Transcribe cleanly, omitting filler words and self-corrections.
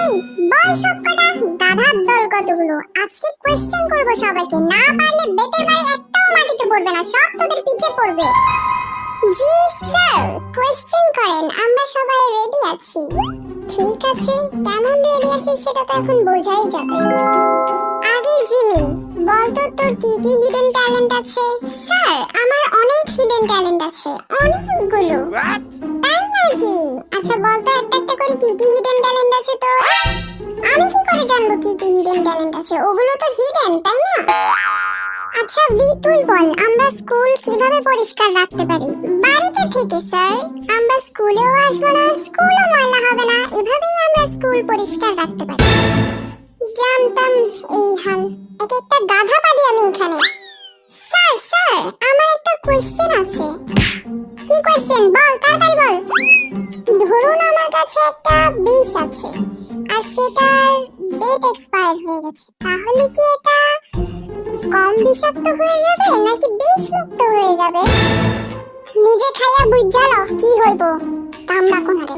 এই বল সবকটা গাধার দল কতগুলো। আজকে কোশ্চেন করব সবাইকে, না পারলে বেতের বাড়ি একটাও মাটিতে পড়বে না, সব তোদের পিঠে পড়বে। জি স্যার, কোশ্চেন করেন, আমরা সবাই রেডি আছি। ঠিক আছে, কেমন রেডি আছিস সেটা তো এখন বোঝাই যাবে। আগে জিমিন, বল তো তোর কি কি হিডেন ট্যালেন্ট আছে? স্যার, আমার অনেক হিডেন ট্যালেন্ট আছে, অনেকগুলো। তাই নাকি? আচ্ছা বল তো একটা একটা করে কি কি হিডেন ট্যালেন্ট আছে তোর? আমি কি করে জানবো কি কি হিডেন ট্যালেন্ট আছে? ওগুলো তো হিডেন, তাই না? আচ্ছা ভি, তুই বল, আমরা স্কুল কিভাবে পরিষ্কার রাখতে পারি? বাড়িতে থেকে স্যার, আমরা স্কুলেও আসবো না, স্কুলও ময়লা হবে না, এভাবেই আমরা স্কুল পরিষ্কার রাখতে পারি। জানতাম এই হাল, এটা একটা গাধা পালি আমি এখানে। স্যার স্যার, আমার একটা কোশ্চেন আছে। কি কোশ্চেন? বল, তাড়াতাড়ি বল। ধরুন আমার কাছে একটা বিষ আছে আর সেটার ডেট এক্সপায়ার হয়ে গেছে, তাহলে কি এটা কম বিষাক্ত হয়ে যাবে নাকি বিষ মুক্ত হয়ে যাবে? নিজে খাইয়া বুঝ জানো কি হইব, কামড়া কোনারে।